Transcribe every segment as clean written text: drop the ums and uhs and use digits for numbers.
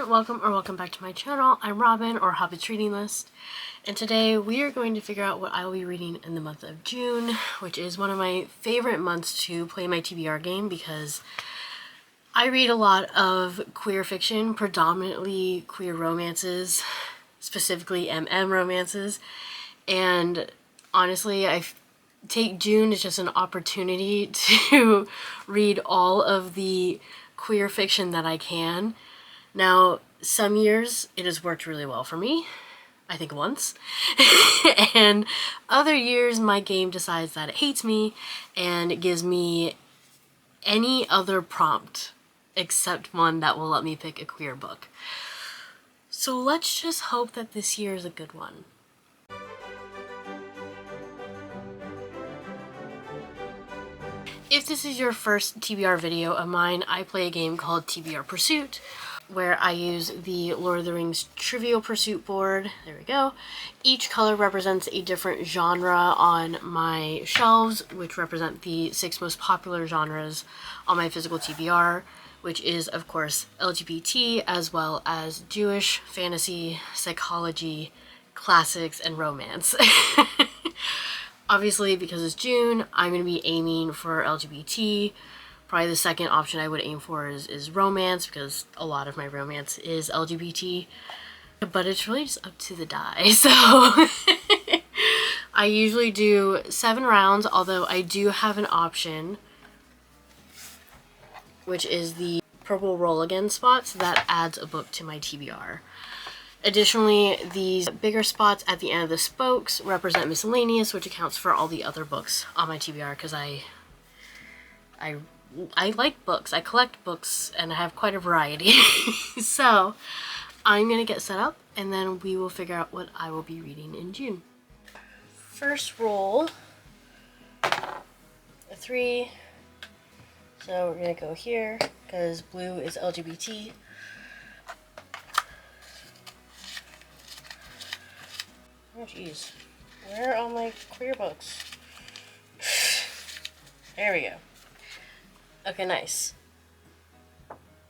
welcome back to my channel. I'm Robin, or Hobbit's Reading List, and today we are going to figure out what I will be reading in the month of June, which is one of my favorite months to play my TBR game because I read a lot of queer fiction, predominantly queer romances, specifically MM romances, and honestly I take June as just an opportunity to read all of the queer fiction that I can. Now, some years it has worked really well for me, I think once, and other years my game decides that it hates me and it gives me any other prompt except one that will let me pick a queer book. So let's just hope that this year is a good one. If this is your first TBR video of mine, I play a game called TBR Pursuit, where I use the Lord of the Rings Trivial Pursuit board. There we go. Each color represents a different genre on my shelves, which represent the 6 most popular genres on my physical TBR, which is, of course, LGBT, as well as Jewish, fantasy, psychology, classics, and romance. Obviously, because it's June, I'm going to be aiming for LGBT. Probably the second option I would aim for is romance, because a lot of my romance is LGBT. But it's really just up to the die, so I usually do 7 rounds, although I do have an option, which is the purple roll again spots that adds a book to my TBR. Additionally, these bigger spots at the end of the spokes represent Miscellaneous, which accounts for all the other books on my TBR, because I like books, I collect books, and I have quite a variety. So I'm gonna get set up and then we will figure out what I will be reading in June. First roll, a 3, so we're gonna go here because blue is LGBT. Oh jeez, where are all my queer books? There we go. Okay, nice.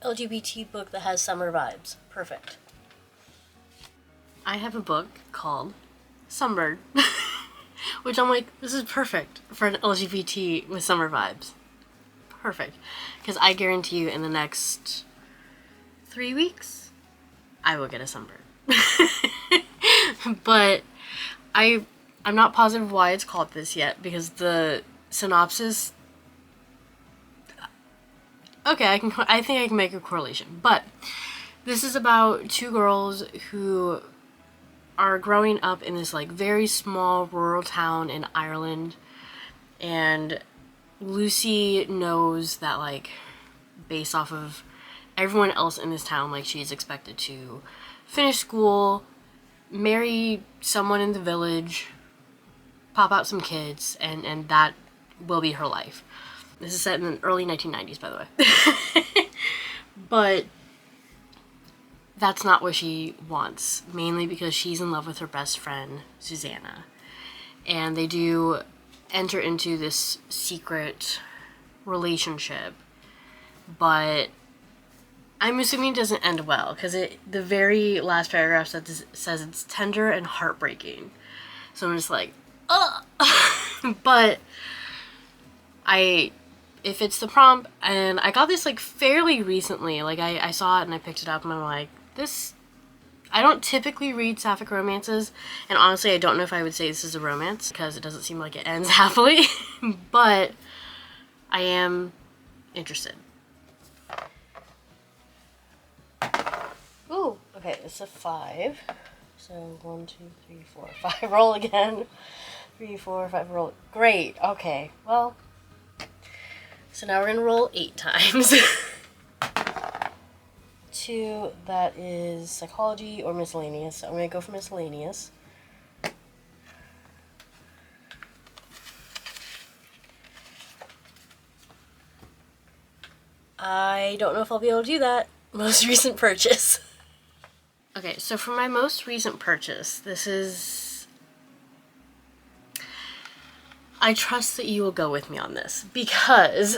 LGBT book that has summer vibes. Perfect. I have a book called Sunburn, which I'm like, this is perfect for an LGBT with summer vibes. Perfect. Because I guarantee you in the next 3 weeks, I will get a sunburn. But I'm not positive why it's called this yet, because the synopsis... Okay, I think I can make a correlation, but this is about 2 girls who are growing up in this like very small rural town in Ireland, and Lucy knows that, like, based off of everyone else in this town, like, she's expected to finish school, marry someone in the village, pop out some kids, and that will be her life. This is set in the early 1990s, by the way. But that's not what she wants, mainly because she's in love with her best friend, Susanna. And they do enter into this secret relationship, but I'm assuming it doesn't end well, because the very last paragraph says it's tender and heartbreaking. So I'm just like, ugh! But if it's the prompt, and I got this like fairly recently, like I saw it and I picked it up and I'm like, this, I don't typically read sapphic romances, and honestly I don't know if I would say this is a romance because it doesn't seem like it ends happily, but I am interested. Ooh, okay, it's a 5, so 1, 2, 3, 4, 5, roll again, 3, 4, 5, roll, great, okay, well, so now we're going to roll 8 times. 2, that is psychology or miscellaneous. So I'm going to go for miscellaneous. I don't know if I'll be able to do that. Most recent purchase. Okay, so for my most recent purchase, this is... I trust that you will go with me on this, because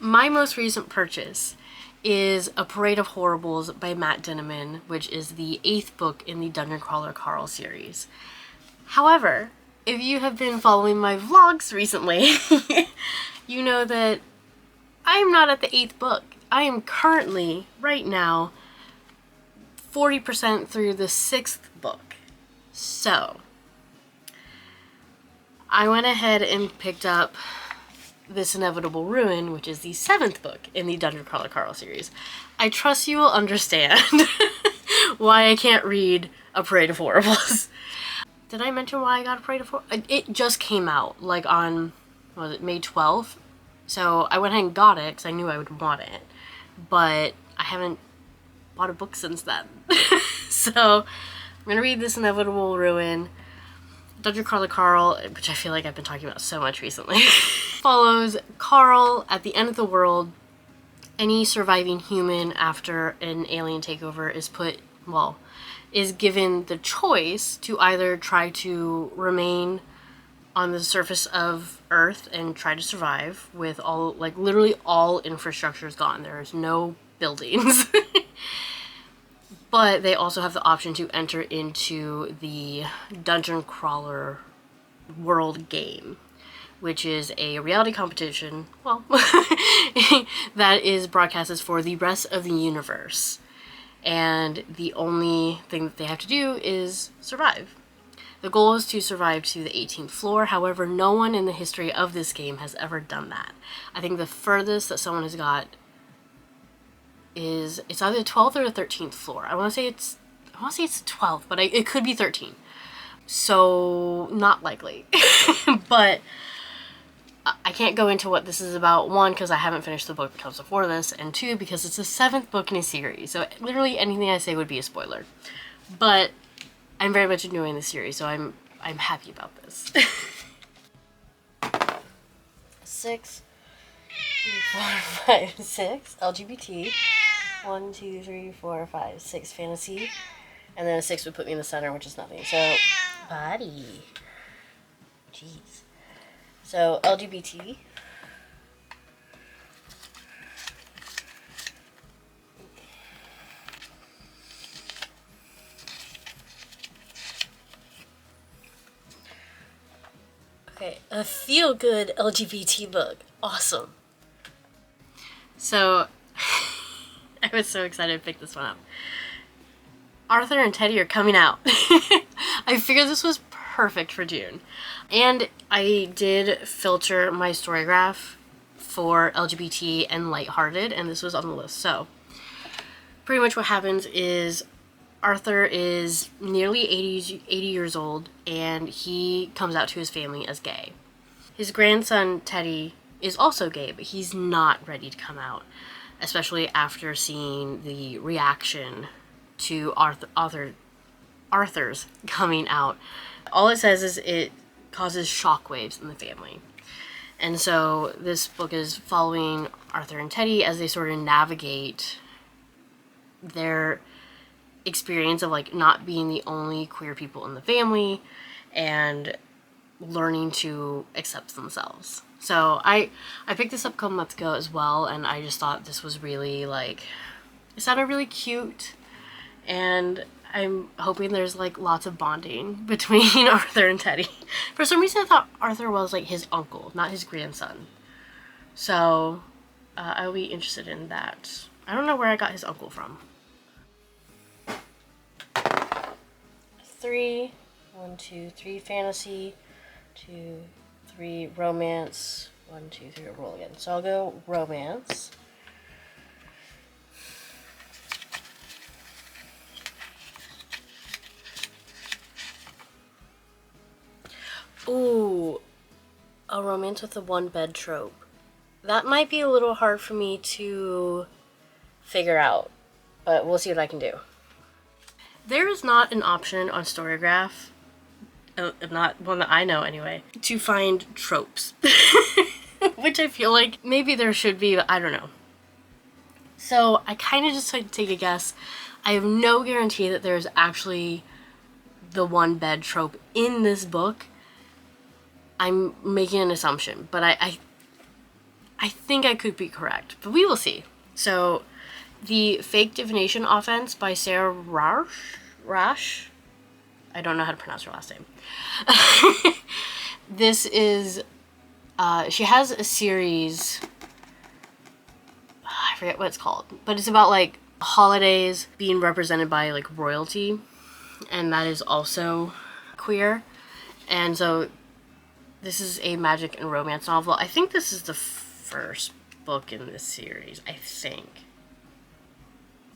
my most recent purchase is A Parade of Horribles by Matt Dinniman, which is the 8th book in the Dungeon Crawler Carl series. However, if you have been following my vlogs recently, you know that I am not at the 8th book. I am currently, right now, 40% through the 6th book. So, I went ahead and picked up This Inevitable Ruin, which is the 7th book in the Dungeon Crawler Carl series. I trust you will understand why I can't read A Parade of Horribles. Did I mention why I got A Parade of Horribles? It just came out, like on, what was it, May 12th? So I went ahead and got it because I knew I would want it. But I haven't bought a book since then. So I'm going to read This Inevitable Ruin. Dungeon Crawler Carl, which I feel like I've been talking about so much recently, follows Carl at the end of the world. Any surviving human after an alien takeover is given the choice to either try to remain on the surface of Earth and try to survive with all, like, literally all infrastructure is gone. There's no buildings. But they also have the option to enter into the Dungeon Crawler World game, which is a reality competition, well, that is broadcasted for the rest of the universe. And the only thing that they have to do is survive. The goal is to survive to the 18th floor. However, no one in the history of this game has ever done that. I think the furthest that someone has got is, it's either the 12th or the 13th floor. I want to say it's the 12th, but it could be 13. So, not likely. But I can't go into what this is about. One, because I haven't finished the book that comes before this, and two, because it's the 7th book in a series. So literally anything I say would be a spoiler. But I'm very much enjoying the series, so I'm happy about this. 6, 3, 4, 5, 6 LGBT. 1, 2, 3, 4, 5, 6 fantasy. And then a 6 would put me in the center, which is nothing. So, buddy. Jeez. So, LGBT. Okay, a feel-good LGBT book. Awesome. So, I was so excited to pick this one up. Arthur and Teddy are coming out. I figured this was perfect for June. And I did filter my storygraph for LGBT and lighthearted, and this was on the list. So, pretty much what happens is Arthur is nearly 80 years old, and he comes out to his family as gay. His grandson, Teddy, is also gay, but he's not ready to come out, especially after seeing the reaction to Arthur's coming out. All it says is it causes shockwaves in the family. And so this book is following Arthur and Teddy as they sort of navigate their experience of, like, not being the only queer people in the family and learning to accept themselves. So I picked this up a couple months ago as well, and I just thought this was really, like, it sounded really cute, and I'm hoping there's, like, lots of bonding between Arthur and Teddy. For some reason I thought Arthur was, like, his uncle, not his grandson. So I'll be interested in that. I don't know where I got his uncle from. 3, 1, 2, 3 fantasy, 2, 3 romance, 1, 2, 3 roll again. So I'll go romance. Ooh, a romance with a one bed trope. That might be a little hard for me to figure out, but we'll see what I can do. There is not an option on Storygraph, not one that I know anyway, to find tropes. Which I feel like maybe there should be, but I don't know. So I kind of just like to take a guess. I have no guarantee that there's actually the one bed trope in this book. I'm making an assumption, but I think I could be correct, but we will see. So The Fake Divination Offense by Sara Raasch. I don't know how to pronounce her last name. This is, she has a series, I forget what it's called, but it's about like holidays being represented by like royalty, and that is also queer. And so this is a magic and romance novel. I think this is the first book in this series, I think.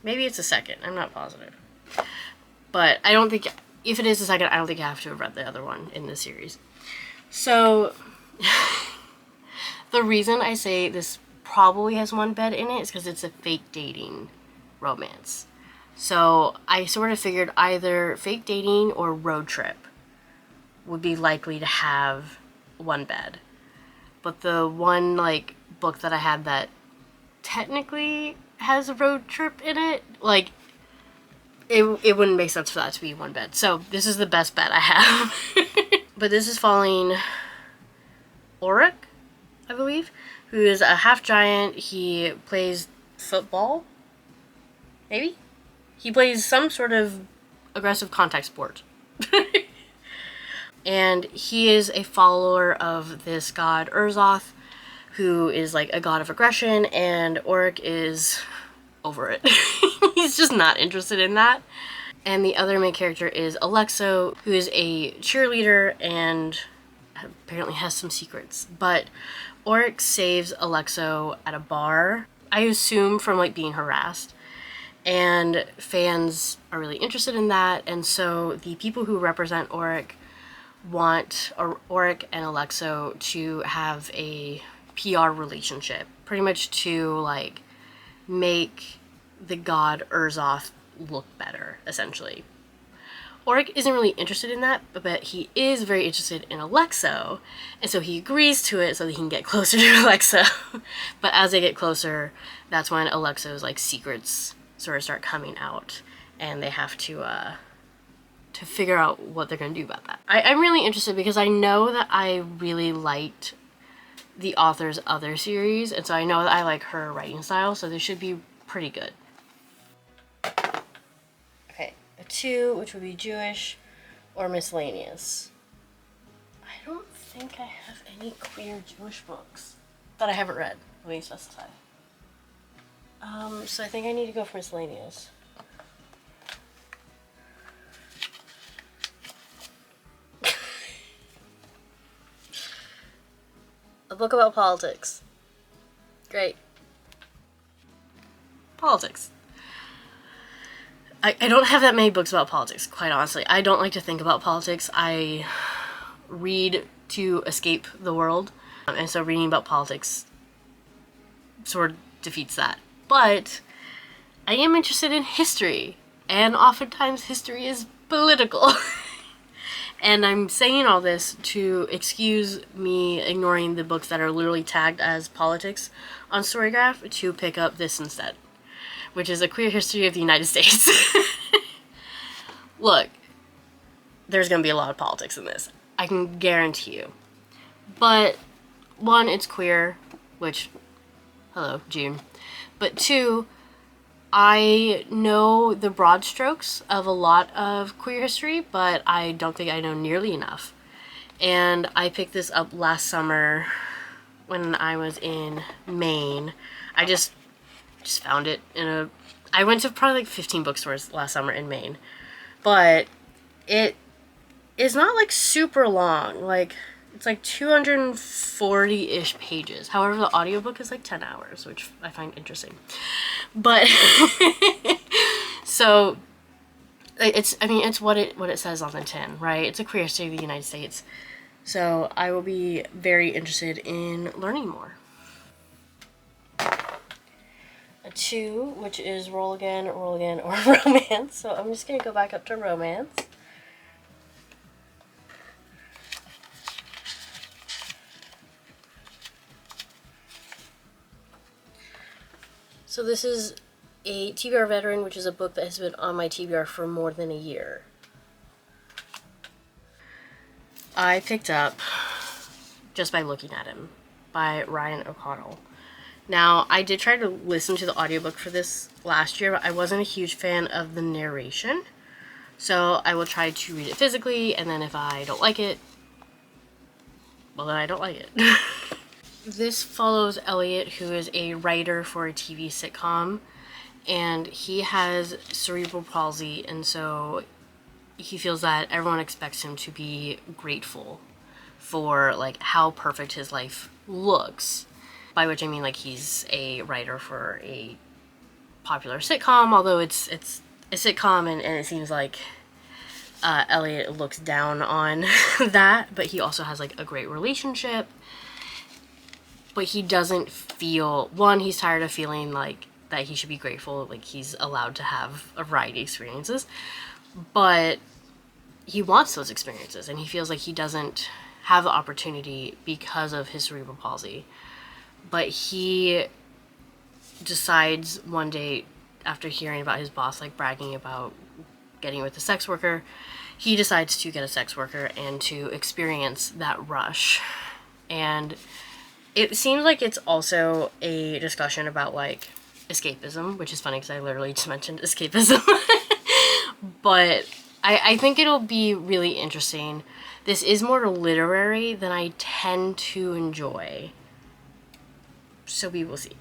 Maybe it's the second, I'm not positive. But I don't think, if it is the second, I don't think I have to have read the other one in this series. So, the reason I say this probably has one bed in it is because it's a fake dating romance. So, I sort of figured either fake dating or road trip would be likely to have one bed. But the one, like, book that I had that technically has a road trip in it, like, it wouldn't make sense for that to be one bed. So this is the best bed I have. But this is following Auric, I believe, who is a half giant. He plays football, maybe? He plays some sort of aggressive contact sport. And he is a follower of this god Urzoth, who is like a god of aggression, and Auric is over it. He's just not interested in that. And the other main character is Alexo, who is a cheerleader and apparently has some secrets. But Auric saves Alexo at a bar, I assume from like being harassed. And fans are really interested in that, and so the people who represent Auric want Auric and Alexo to have a PR relationship, pretty much to like make the god Urzoth look better, essentially. Auric isn't really interested in that, but he is very interested in Alexo, and so he agrees to it so that he can get closer to Alexo. But as they get closer, that's when Alexo's like secrets sort of start coming out, and they have to figure out what they're going to do about that. I'm really interested because I know that I really liked the author's other series, and so I know that I like her writing style, so this should be pretty good. Okay, a 2, which would be Jewish or Miscellaneous. I don't think I have any queer Jewish books that I haven't read. Let me specify. So I think I need to go for Miscellaneous. A book about politics. Great. Politics. I don't have that many books about politics, quite honestly. I don't like to think about politics. I read to escape the world, and so reading about politics sort of defeats that. But I am interested in history, and oftentimes history is political. And I'm saying all this to excuse me ignoring the books that are literally tagged as politics on Storygraph to pick up this instead, which is A Queer History of the United States. Look, there's going to be a lot of politics in this. I can guarantee you. But, 1, it's queer, which, hello, June. But 2, I know the broad strokes of a lot of queer history, but I don't think I know nearly enough. And I picked this up last summer when I was in Maine. I just found it in a... I went to probably like 15 bookstores last summer in Maine. But it is not like super long. Like, it's like 240-ish pages. However, the audiobook is like 10 hours, which I find interesting. But, so, it's what it says on the tin, right? It's a queer history of the United States. So, I will be very interested in learning more. A 2, which is roll again, or romance. So, I'm just going to go back up to romance. So this is a TBR Veteran, which is a book that has been on my TBR for more than a year. I picked up Just by Looking at Him by Ryan O'Connell. Now, I did try to listen to the audiobook for this last year, but I wasn't a huge fan of the narration. So I will try to read it physically, and then if I don't like it, well, then I don't like it. This follows Elliot, who is a writer for a TV sitcom, and he has cerebral palsy, and so he feels that everyone expects him to be grateful for like how perfect his life looks. By which I mean like he's a writer for a popular sitcom, although it's a sitcom and it seems like Elliot looks down on that, but he also has like a great relationship. But he doesn't feel, one, he's tired of feeling like that he should be grateful, like he's allowed to have a variety of experiences, but he wants those experiences and he feels like he doesn't have the opportunity because of his cerebral palsy. But he decides one day, after hearing about his boss like bragging about getting with a sex worker, he decides to get a sex worker and to experience that rush. And it seems like it's also a discussion about like escapism, which is funny because I literally just mentioned escapism. But I think it'll be really interesting. This is more literary than I tend to enjoy. So we will see.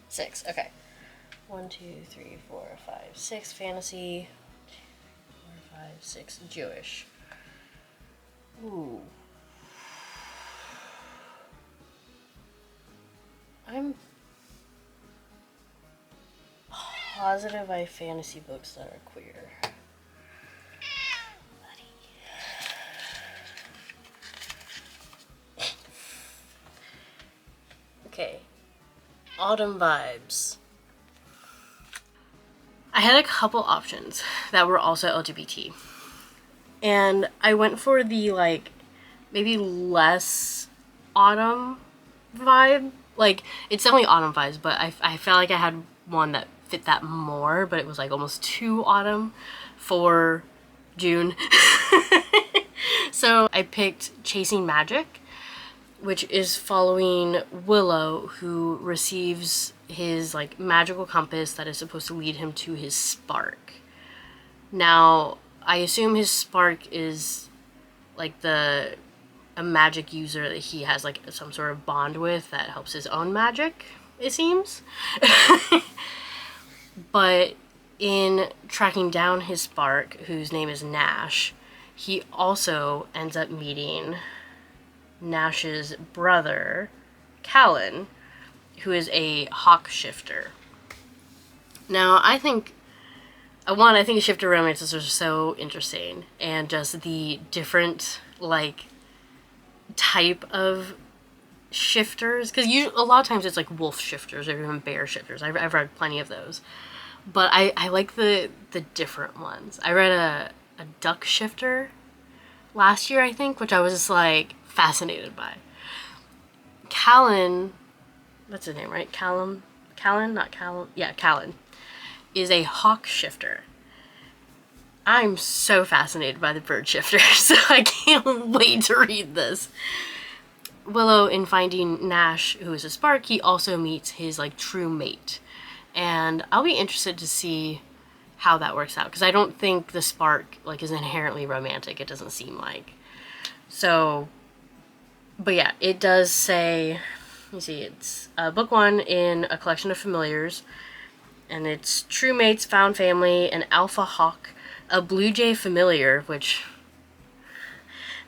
6, okay. 1, 2, 3, 4, 5, 6 fantasy. 4, 5, 6 Jewish. Ooh. I'm positive I have fantasy books that are queer. Okay. Autumn vibes. I had a couple options that were also LGBT. And I went for the, like, maybe less autumn vibe. Like, it's definitely autumn vibes, but I felt like I had one that fit that more, but it was, like, almost too autumn for June. So I picked Chasing Magic, which is following Willow, who receives his like magical compass that is supposed to lead him to his spark. Now, I assume his spark is like a magic user that he has like some sort of bond with that helps his own magic, it seems. But in tracking down his spark, whose name is Nash, he also ends up meeting Nash's brother, Callan, who is a hawk shifter. Now, I think shifter romances are so interesting, and just the different, like, type of shifters, because a lot of times it's like wolf shifters or even bear shifters. I've read plenty of those, but I like the different ones. I read a duck shifter last year, I think, which I was just like fascinated by. Callan, that's his name, right? Callan, not Callum. Yeah, Callan is a hawk shifter. I'm so fascinated by the bird shifter, so I can't wait to read this. Willow, in finding Nash, who is a spark, he also meets his like true mate, and I'll be interested to see how that works out, because I don't think the spark like is inherently romantic. It doesn't seem like. So, but yeah, it does say, let me see, it's book 1 in a collection of familiars, and it's true mates, found family, an alpha hawk, a blue jay familiar, which,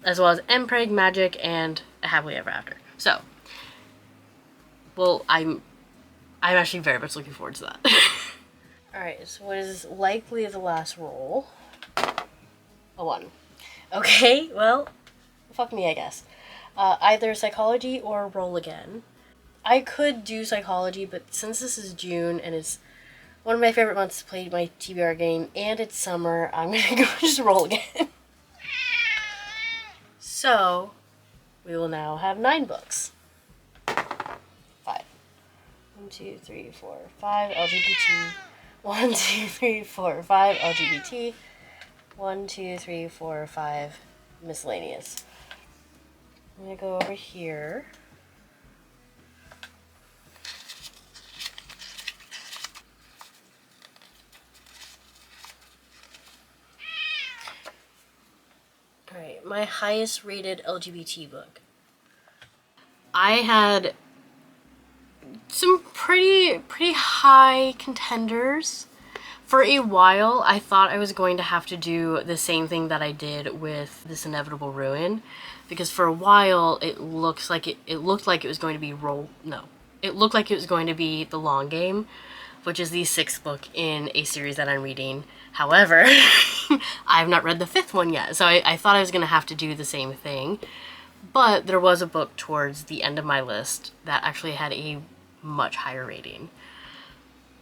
as well as Mpreg magic and a happily ever after. So, well, I'm actually very much looking forward to that. Alright, so what is likely the last roll? A 1. Okay, well, fuck me, I guess. Either psychology or roll again. I could do psychology, but since this is June and it's one of my favorite months to play my TBR game and it's summer, I'm gonna go just roll again. So, we will now have 9 books. 5. 1, 2, 3, 4, 5 LGBT. 1, 2, 3, 4, 5 LGBT. 1, 2, 3, 4, 5 miscellaneous. I'm gonna go over here. my highest rated LGBT book. I had some pretty high contenders. For a while, I thought I was going to have to do the same thing that I did with This Inevitable Ruin, because for a while it looked like it was going to be it looked like it was going to be The Long Game, which is the 6th book in a series that I'm reading. However, I've not read the 5th one yet, so I thought I was going to have to do the same thing. But there was a book towards the end of my list that actually had a much higher rating.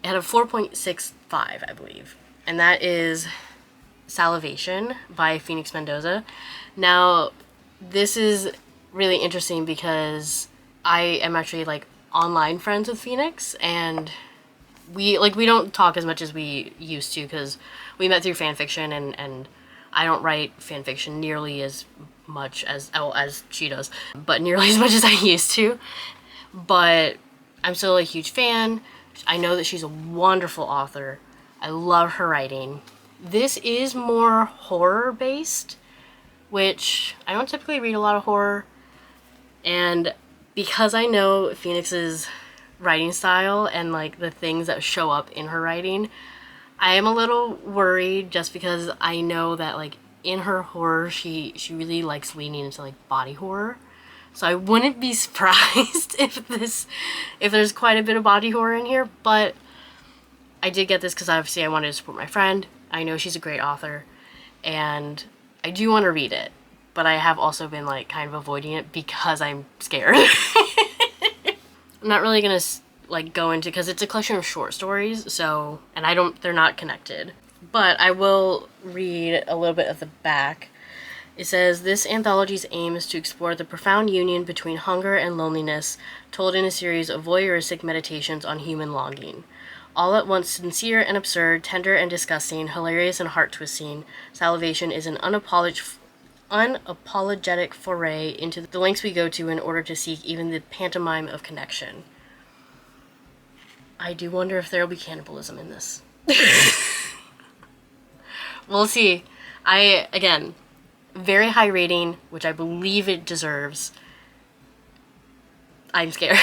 It had a 4.65, I believe. And that is Salivation by Phoenix Mendoza. Now, this is really interesting because I am actually, like, online friends with Phoenix, and we don't talk as much as we used to because we met through fanfiction, and I don't write fanfiction nearly as much as she does, but nearly as much as I used to. But I'm still a huge fan. I know that she's a wonderful author. I love her writing. This is more horror-based, which I don't typically read a lot of horror. And because I know Phoenix's writing style and, like, the things that show up in her writing, I am a little worried just because I know that, like, in her horror, she really likes leaning into, like, body horror. So I wouldn't be surprised if there's quite a bit of body horror in here, but I did get this because obviously I wanted to support my friend. I know she's a great author, and I do want to read it, but I have also been, like, kind of avoiding it because I'm scared. I'm not really gonna, like, go into, because it's a collection of short stories, so, and they're not connected. But I will read a little bit of the back. It says, this anthology's aim is to explore the profound union between hunger and loneliness, told in a series of voyeuristic meditations on human longing. All at once sincere and absurd, tender and disgusting, hilarious and heart-twisting, Salivation is an unapologetic foray into the lengths we go to in order to seek even the pantomime of connection. I do wonder if there will be cannibalism in this. We'll see. Again, very high rating, which I believe it deserves. I'm scared.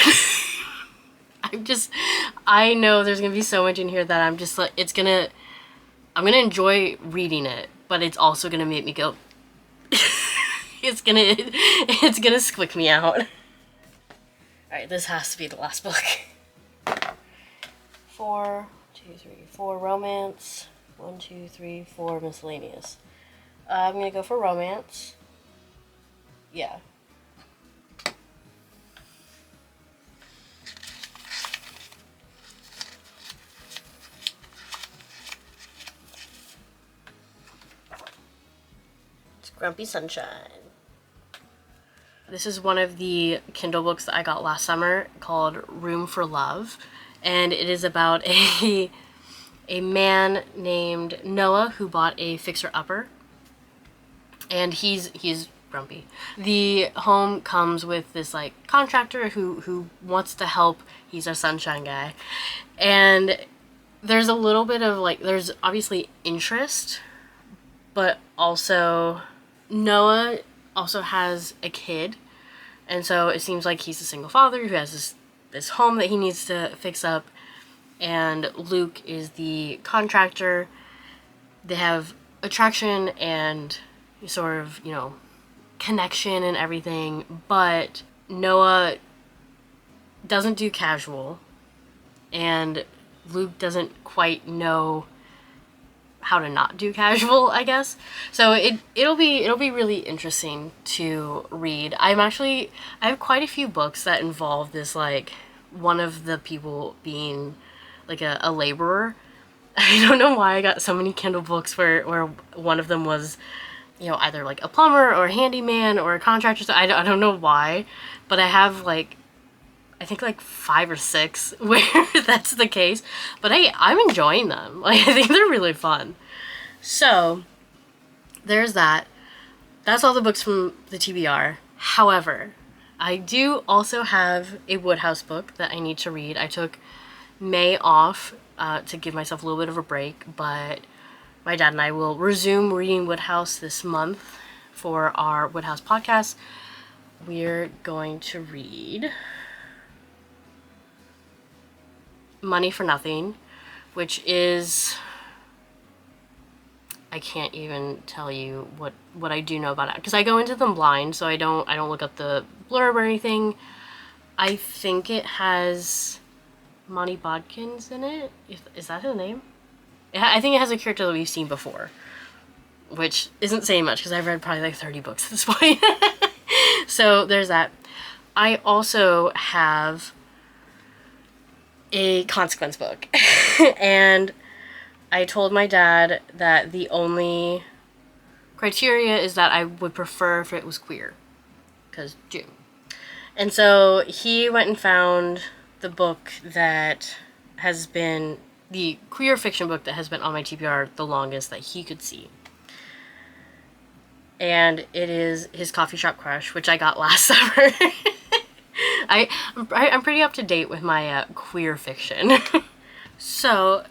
I know there's gonna be so much in here that I'm just like, I'm gonna enjoy reading it, but it's also gonna make me go, it's gonna squick me out. Alright, this has to be the last book. 4 romance, 1, 2, 3, 4 miscellaneous. I'm gonna go for romance. Yeah. It's Grumpy Sunshine. This is one of the Kindle books that I got last summer called Room for Love, and it is about a man named Noah who bought a fixer-upper, and he's grumpy. The home comes with this, like, contractor who wants to help. He's a sunshine guy, and there's a little bit of, like, there's obviously interest, but also Noah also has a kid, and so it seems like he's a single father who has this home that he needs to fix up, and Luke is the contractor. They have attraction and sort of, you know, connection and everything, but Noah doesn't do casual, and Luke doesn't quite know how to not do casual, I guess. So it'll be really interesting to read. I have quite a few books that involve this, like, one of the people being like a laborer. I don't know why I got so many Kindle books where one of them was, you know, either like a plumber or a handyman or a contractor. So I don't know why, but I have, like, I think like 5 or 6 where that's the case. But I'm enjoying them. Like, I think they're really fun. So there's that. That's all the books from the TBR. However, I do also have a Wodehouse book that I need to read. I took May off to give myself a little bit of a break, but my dad and I will resume reading Wodehouse this month for our Wodehouse podcast. We're going to read Money for Nothing, which is, I can't even tell you what I do know about it, because I go into them blind, so I don't look up the blurb or anything. I think it has Monty Bodkins in it. Is that his name? I think it has a character that we've seen before, which isn't saying much because I've read probably like 30 books at this point. So there's that. I also have a consequence book. And I told my dad that the only criteria is that I would prefer if it was queer, because June. And so he went and found the book that has been the queer fiction book that has been on my TBR the longest that he could see. And it is His Coffee Shop Crush, which I got last summer. I'm pretty up to date with my queer fiction. So,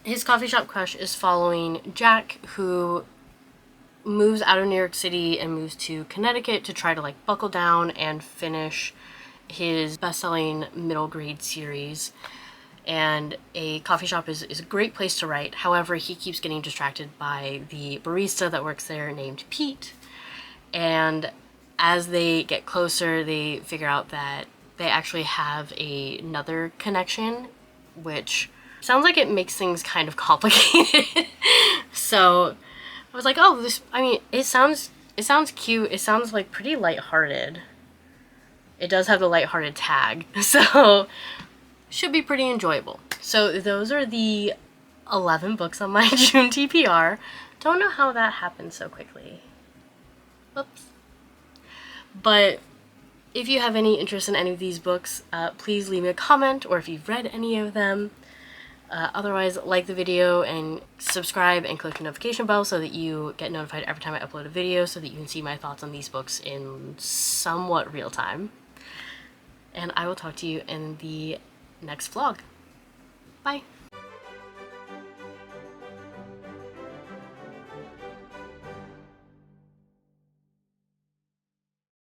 His Coffee Shop Crush is following Jack, who moves out of New York City and moves to Connecticut to try to like buckle down and finish his best-selling middle grade series. And a coffee shop is a great place to write. However, he keeps getting distracted by the barista that works there named Pete. And as they get closer, they figure out that they actually have another connection, which sounds like it makes things kind of complicated. So I was like, oh, it sounds cute. It sounds like pretty lighthearted. It does have the lighthearted tag. So should be pretty enjoyable. So those are the 11 books on my June TPR. Don't know how that happened so quickly. Oops. But if you have any interest in any of these books, please leave me a comment, or if you've read any of them. Otherwise, like the video and subscribe and click the notification bell so that you get notified every time I upload a video, so that you can see my thoughts on these books in somewhat real time. And I will talk to you in the next vlog. Bye.